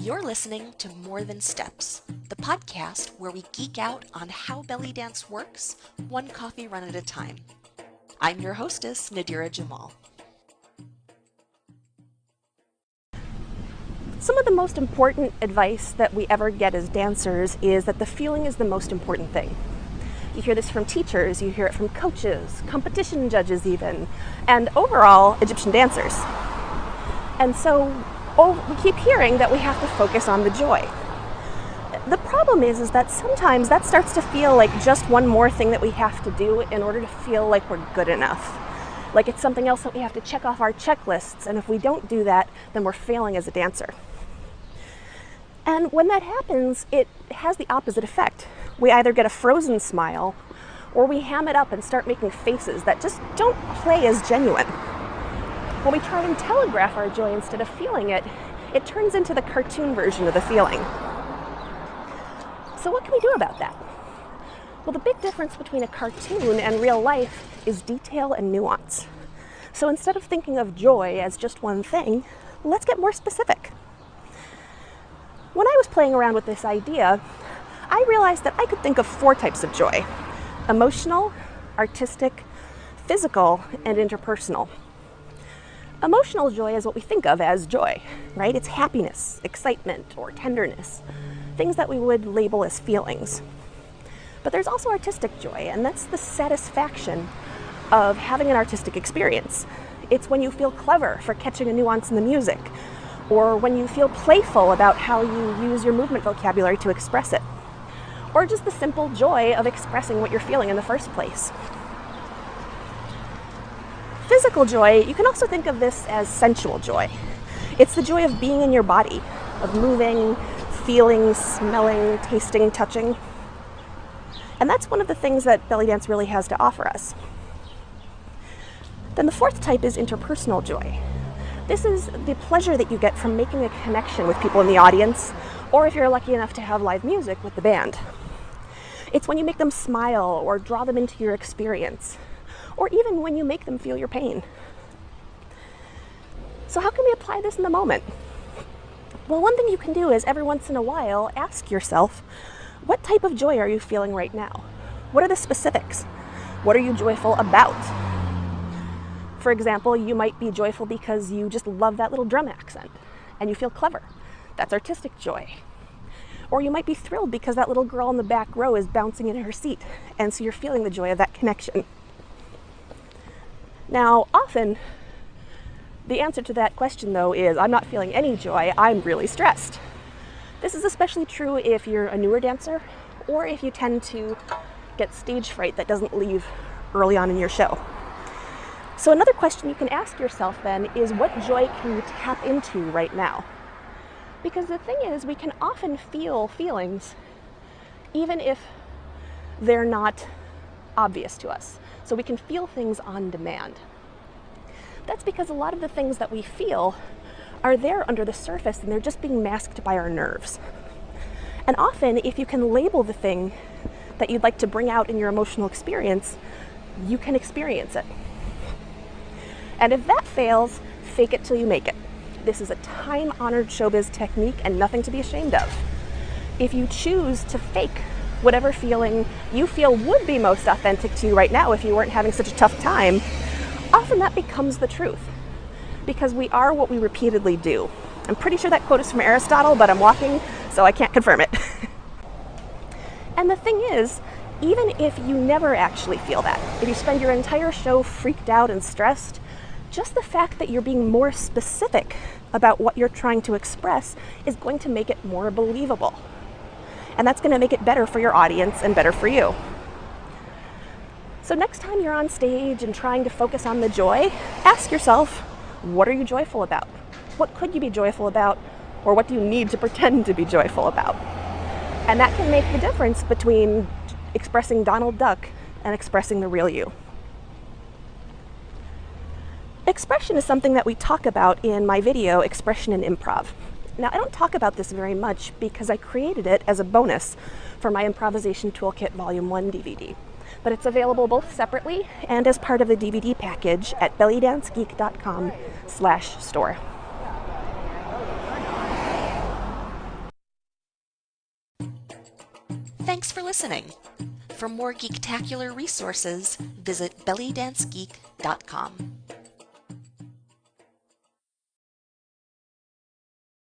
You're listening to More Than Steps, the podcast where we geek out on how belly dance works, one coffee run at a time. I'm your hostess, Nadira Jamal. Some of the most important advice that we ever get as dancers is that the feeling is the most important thing. You hear this from teachers, you hear it from coaches, competition judges even, and overall Egyptian dancers. And so we keep hearing that we have to focus on the joy. The problem is that sometimes that starts to feel like just one more thing that we have to do in order to feel like we're good enough. Like it's something else that we have to check off our checklists, and if we don't do that, then we're failing as a dancer. And when that happens, it has the opposite effect. We either get a frozen smile, or we ham it up and start making faces that just don't play as genuine. When we try and telegraph our joy instead of feeling it, it turns into the cartoon version of the feeling. So what can we do about that? Well, the big difference between a cartoon and real life is detail and nuance. So instead of thinking of joy as just one thing, let's get more specific. When I was playing around with this idea, I realized that I could think of 4 types of joy: emotional, artistic, physical, and interpersonal. Emotional joy is what we think of as joy, right? It's happiness, excitement, or tenderness, things that we would label as feelings. But there's also artistic joy, and that's the satisfaction of having an artistic experience. It's when you feel clever for catching a nuance in the music, or when you feel playful about how you use your movement vocabulary to express it, or just the simple joy of expressing what you're feeling in the first place. Physical joy, you can also think of this as sensual joy. It's the joy of being in your body, of moving, feeling, smelling, tasting, touching. And that's one of the things that belly dance really has to offer us. Then the 4th type is interpersonal joy. This is the pleasure that you get from making a connection with people in the audience, or if you're lucky enough to have live music with the band. It's when you make them smile or draw them into your experience, or even when you make them feel your pain. So how can we apply this in the moment? Well, one thing you can do is every once in a while ask yourself, what type of joy are you feeling right now? What are the specifics? What are you joyful about? For example, you might be joyful because you just love that little drum accent and you feel clever. That's artistic joy. Or you might be thrilled because that little girl in the back row is bouncing in her seat, and so you're feeling the joy of that connection. Now, often, the answer to that question, though, is I'm not feeling any joy, I'm really stressed. This is especially true if you're a newer dancer, or if you tend to get stage fright that doesn't leave early on in your show. So another question you can ask yourself then is, what joy can you tap into right now? Because the thing is, we can often feel feelings even if they're not obvious to us. So we can feel things on demand. That's because a lot of the things that we feel are there under the surface, and they're just being masked by our nerves. And often, if you can label the thing that you'd like to bring out in your emotional experience, you can experience it. And if that fails, fake it till you make it. This is a time-honored showbiz technique and nothing to be ashamed of. If you choose to fake whatever feeling you feel would be most authentic to you right now if you weren't having such a tough time, often that becomes the truth, because we are what we repeatedly do. I'm pretty sure that quote is from Aristotle, but I'm walking, so I can't confirm it. And the thing is, even if you never actually feel that, if you spend your entire show freaked out and stressed, just the fact that you're being more specific about what you're trying to express is going to make it more believable. And that's going to make it better for your audience and better for you. So next time you're on stage and trying to focus on the joy, ask yourself, what are you joyful about? What could you be joyful about? Or what do you need to pretend to be joyful about? And that can make the difference between expressing Donald Duck and expressing the real you. Expression is something that we talk about in my video, Expression in Improv. Now, I don't talk about this very much because I created it as a bonus for my Improvisation Toolkit Volume 1 DVD. But it's available both separately and as part of the DVD package at bellydancegeek.com/store. Thanks for listening. For more geektacular resources, visit bellydancegeek.com.